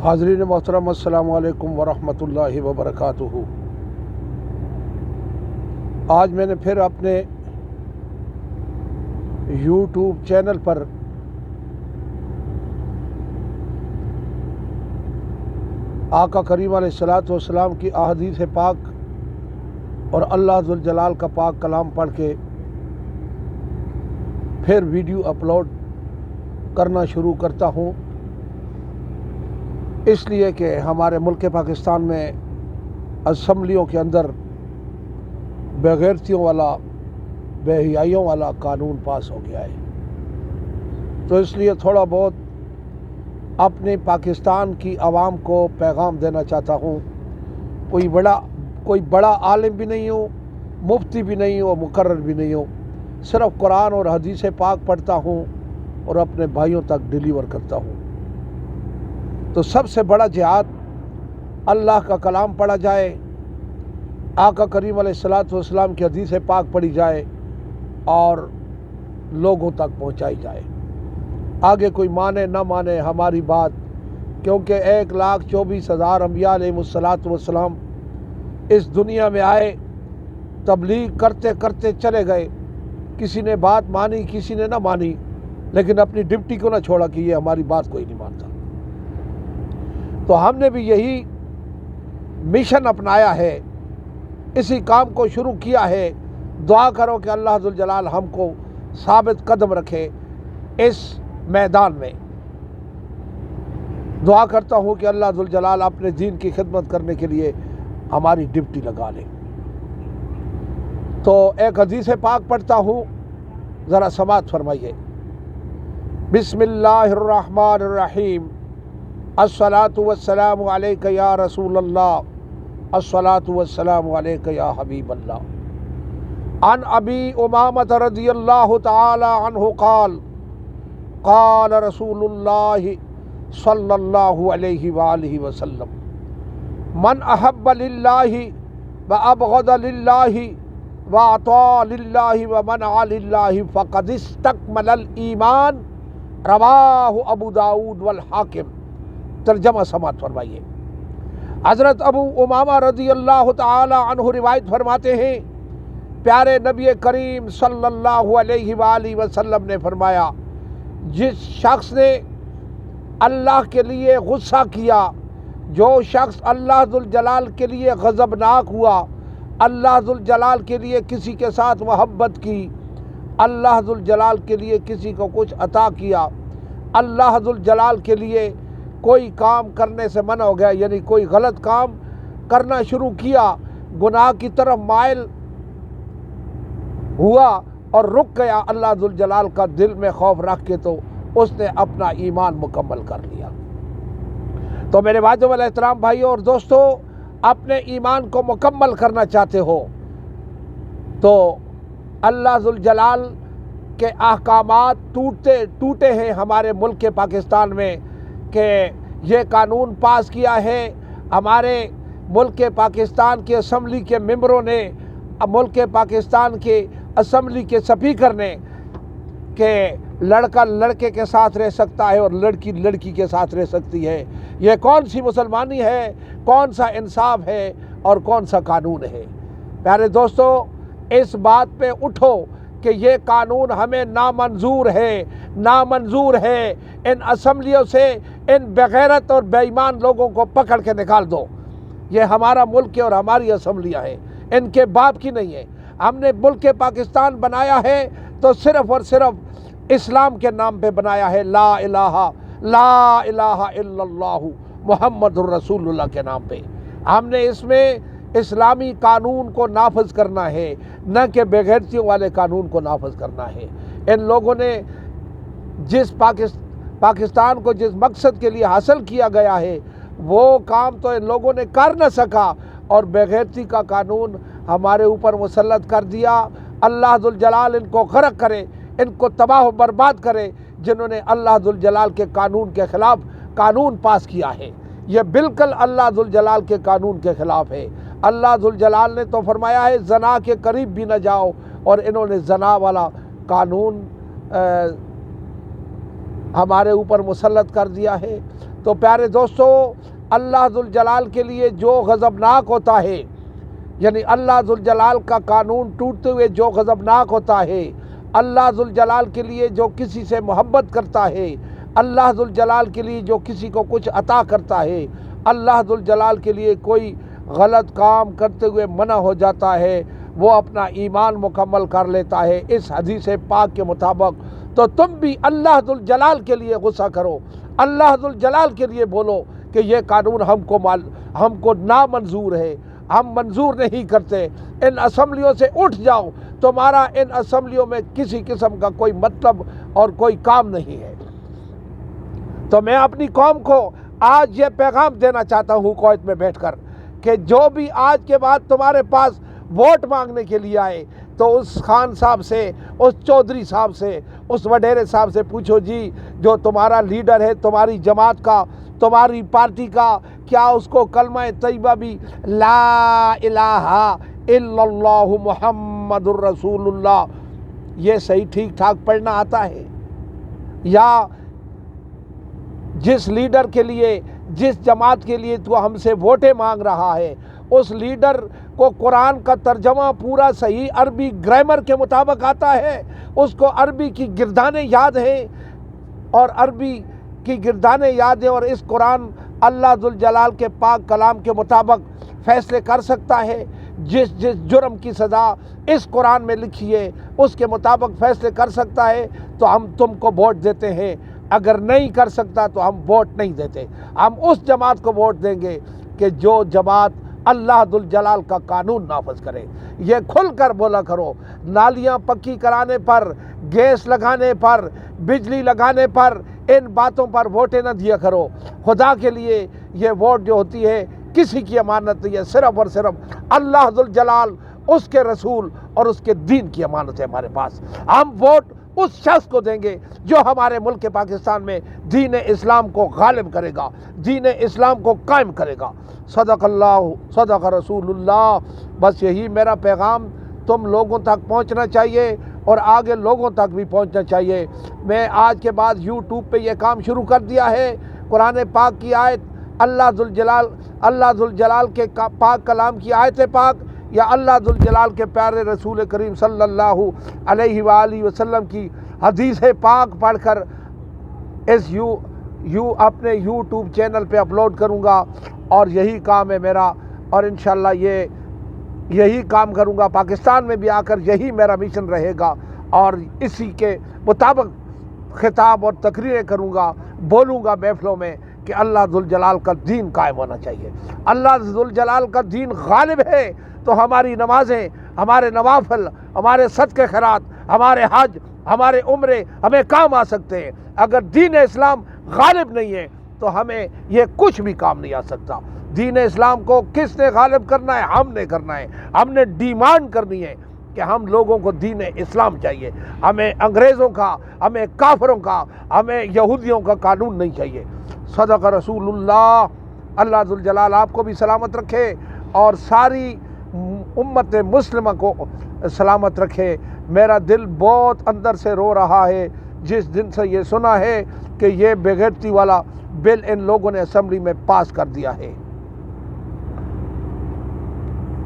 حاضرین محترم، السلام علیکم ورحمۃ اللہ وبرکاتہ۔ آج میں نے پھر اپنے یوٹیوب چینل پر آقا کریم علیہ الصلوۃ والسلام کی احادیث پاک اور اللہ ذوالجلال کا پاک کلام پڑھ کے پھر ویڈیو اپلوڈ کرنا شروع کرتا ہوں، اس لیے کہ ہمارے ملک پاکستان میں اسمبلیوں کے اندر بے غیرتیوں والا، بے حیائیوں والا قانون پاس ہو گیا ہے۔ تو اس لیے تھوڑا بہت اپنے پاکستان کی عوام کو پیغام دینا چاہتا ہوں۔ کوئی بڑا عالم بھی نہیں ہوں، مفتی بھی نہیں ہوں، مقرر بھی نہیں ہوں، صرف قرآن اور حدیث پاک پڑھتا ہوں اور اپنے بھائیوں تک ڈیلیور کرتا ہوں۔ تو سب سے بڑا جہاد اللہ کا کلام پڑھا جائے، آقا کریم علیہ الصلوۃ والسلام کی حدیث پاک پڑھی جائے اور لوگوں تک پہنچائی جائے۔ آگے کوئی مانے نہ مانے ہماری بات، کیونکہ 1,24,000 انبیاء علیہ الصلوۃ والسلام اس دنیا میں آئے، تبلیغ کرتے کرتے چلے گئے، کسی نے بات مانی کسی نے نہ مانی، لیکن اپنی ڈپٹی کو نہ چھوڑا کہ یہ ہماری بات کوئی نہیں مانتا۔ تو ہم نے بھی یہی مشن اپنایا ہے، اسی کام کو شروع کیا ہے۔ دعا کرو کہ اللہ ذوالجلال ہم کو ثابت قدم رکھے اس میدان میں۔ دعا کرتا ہوں کہ اللہ ذوالجلال اپنے دین کی خدمت کرنے کے لیے ہماری ڈپٹی لگا لے۔ تو ایک حدیث پاک پڑھتا ہوں، ذرا سماعت فرمائیے۔ بسم اللہ الرحمن الرحیم، الصلاۃ والسلام علیک یا رسول اللہ، الصلاۃ والسلام علیک یا حبیب اللہ۔ عن ابی امامۃ رضی اللہ تعالی عنہ قال قال رسول اللہ صلی اللہ علیہ وآلہ وسلم، من احب للہ وابغض للہ واعطى للہ ومنع للہ فقد استکمل الایمان، رواہ ابو داؤد والحاکم۔ ترجمہ سماعت فرمائیے۔ حضرت ابو امامہ رضی اللہ تعالی عنہ روایت فرماتے ہیں، پیارے نبی کریم صلی اللہ علیہ وآلہ وسلم نے فرمایا، جس شخص نے اللہ کے لیے غصہ کیا، جو شخص اللہ ذوالجلال کے لیے غضبناک ہوا، اللہ ذوالجلال کے لیے کسی کے ساتھ محبت کی، اللہ ذوالجلال کے لیے کسی کو کچھ عطا کیا، اللہ ذوالجلال کے لیے کوئی کام کرنے سے منع ہو گیا، یعنی کوئی غلط کام کرنا شروع کیا، گناہ کی طرف مائل ہوا اور رک گیا اللہ ذوالجلال کا دل میں خوف رکھ کے، تو اس نے اپنا ایمان مکمل کر لیا۔ تو میرے بھائیوں والا احترام بھائیوں اور دوستو، اپنے ایمان کو مکمل کرنا چاہتے ہو تو اللہ ذوالجلال کے احکامات ٹوٹے ہیں ہمارے ملک پاکستان میں، کہ یہ قانون پاس کیا ہے ہمارے ملک پاکستان کے اسمبلی کے ممبروں نے، ملک پاکستان کے اسمبلی کے سپیکر نے، کہ لڑکا لڑکے کے ساتھ رہ سکتا ہے اور لڑکی لڑکی کے ساتھ رہ سکتی ہے۔ یہ کون سی مسلمانی ہے، کون سا انصاف ہے اور کون سا قانون ہے؟ پیارے دوستو، اس بات پہ اٹھو کہ یہ قانون ہمیں نامنظور ہے۔ ان اسمبلیوں سے ان بغیرت اور بے ایمان لوگوں کو پکڑ کے نکال دو۔ یہ ہمارا ملک ہے اور ہماری اسمبلیاں ہیں، ان کے باپ کی نہیں ہے۔ ہم نے ملک پاکستان بنایا ہے تو صرف اور صرف اسلام کے نام پہ بنایا ہے، لا الہ الا اللہ محمد الرسول اللہ کے نام پہ۔ ہم نے اس میں اسلامی قانون کو نافذ کرنا ہے، نہ کہ بے غیرتیوں والے قانون کو نافذ کرنا ہے۔ ان لوگوں نے جس پاکستان کو جس مقصد کے لیے حاصل کیا گیا ہے، وہ کام تو ان لوگوں نے کر نہ سکا، اور بے غیرتی کا قانون ہمارے اوپر مسلط کر دیا۔ اللہ ذوالجلال ان کو غرق کرے، ان کو تباہ و برباد کرے، جنہوں نے اللہ ذوالجلال کے قانون کے خلاف قانون پاس کیا ہے۔ یہ بالکل اللہ ذوالجلال کے قانون کے خلاف ہے۔ اللہ ذوالجلال نے تو فرمایا ہے زنا کے قریب بھی نہ جاؤ، اور انہوں نے زنا والا قانون ہمارے اوپر مسلط کر دیا ہے۔ تو پیارے دوستو، اللہ ذوالجلال کے لیے جو غضبناک ہوتا ہے، یعنی اللہ ذوالجلال کا قانون ٹوٹتے ہوئے جو غضبناک ہوتا ہے، اللہ ذوالجلال کے لیے جو کسی سے محبت کرتا ہے، اللہ ذوالجلال کے لیے جو کسی کو کچھ عطا کرتا ہے، اللہ ذوالجلال کے لیے کوئی غلط کام کرتے ہوئے منع ہو جاتا ہے، وہ اپنا ایمان مکمل کر لیتا ہے اس حدیث پاک کے مطابق۔ تو تم بھی اللہ ذوالجلال کے لیے غصہ کرو، اللہ ذوالجلال کے لیے بولو کہ یہ قانون ہم کو نامنظور ہے، ہم منظور نہیں کرتے، ان اسمبلیوں سے اٹھ جاؤ، تمہارا ان اسمبلیوں میں کسی قسم کا کوئی مطلب اور کوئی کام نہیں ہے۔ تو میں اپنی قوم کو آج یہ پیغام دینا چاہتا ہوں کویت میں بیٹھ کر کہ جو بھی آج کے بعد تمہارے پاس ووٹ مانگنے کے لیے آئے تو اس خان صاحب سے، اس چودھری صاحب سے، اس وڈیرے صاحب سے پوچھو جی جو تمہارا لیڈر ہے، تمہاری جماعت کا، تمہاری پارٹی کا، کیا اس کو کلمہ طیبہ بھی لا الہ الا اللہ محمد الرسول اللہ یہ صحیح ٹھیک ٹھاک پڑھنا آتا ہے؟ یا جس لیڈر کے لیے، جس جماعت کے لیے تو ہم سے ووٹیں مانگ رہا ہے، اس لیڈر کو قرآن کا ترجمہ پورا صحیح عربی گرامر کے مطابق آتا ہے، اس کو عربی کی گردانیں یاد ہیں، اور عربی کی گردانیں یاد ہیں، اور اس قرآن اللہ ذوالجلال کے پاک کلام کے مطابق فیصلے کر سکتا ہے؟ جس جرم کی سزا اس قرآن میں لکھی ہے اس کے مطابق فیصلے کر سکتا ہے تو ہم تم کو ووٹ دیتے ہیں، اگر نہیں کر سکتا تو ہم ووٹ نہیں دیتے۔ ہم اس جماعت کو ووٹ دیں گے کہ جو جماعت اللہ ذوالجلال کا قانون نافذ کرے۔ یہ کھل کر بولا کرو، نالیاں پکی کرانے پر، گیس لگانے پر، بجلی لگانے پر، ان باتوں پر ووٹیں نہ دیا کرو۔ خدا کے لیے یہ ووٹ جو ہوتی ہے کسی کی امانت نہیں ہے، صرف اور صرف اللہ ذوالجلال، اس کے رسول اور اس کے دین کی امانت ہے ہمارے پاس۔ ہم ووٹ اس شخص کو دیں گے جو ہمارے ملک پاکستان میں دین اسلام کو غالب کرے گا، دین اسلام کو قائم کرے گا۔ صدق اللہ، صدق رسول اللہ۔ بس یہی میرا پیغام تم لوگوں تک پہنچنا چاہیے اور آگے لوگوں تک بھی پہنچنا چاہیے۔ میں آج کے بعد یوٹیوب پہ یہ کام شروع کر دیا ہے، قرآن پاک کی آیت، اللہ ذوالجلال کے پاک کلام کی آیت پاک یا اللہ ذوالجلال کے پیارے رسول کریم صلی اللہ علیہ وآلہ وسلم کی حدیث پاک پڑھ کر اس اپنے یوٹیوب چینل پہ اپلوڈ کروں گا، اور یہی کام ہے میرا، اور انشاءاللہ یہی کام کروں گا، پاکستان میں بھی آ کر یہی میرا مشن رہے گا، اور اسی کے مطابق خطاب اور تقریریں کروں گا، بولوں گا محفلوں میں کہ اللہ ذوالجلال کا دین قائم ہونا چاہیے۔ اللہ ذوالجلال کا دین غالب ہے تو ہماری نمازیں، ہمارے نوافل، ہمارے صدقے خیرات، ہمارے حج، ہمارے عمرے ہمیں کام آ سکتے ہیں۔ اگر دین اسلام غالب نہیں ہے تو ہمیں یہ کچھ بھی کام نہیں آ سکتا۔ دین اسلام کو کس نے غالب کرنا ہے؟ ہم نے کرنا ہے۔ ہم نے ڈیمانڈ کرنی ہے کہ ہم لوگوں کو دین اسلام چاہیے، ہمیں انگریزوں کا، ہمیں کافروں کا، ہمیں یہودیوں کا قانون نہیں چاہیے۔ صدق رسول اللہ۔ اللہ ذوالجلال آپ کو بھی سلامت رکھے اور ساری امت مسلمہ کو سلامت رکھے۔ میرا دل بہت اندر سے رو رہا ہے جس دن سے یہ سنا ہے کہ یہ بے غیرتی والا بل ان لوگوں نے اسمبلی میں پاس کر دیا ہے۔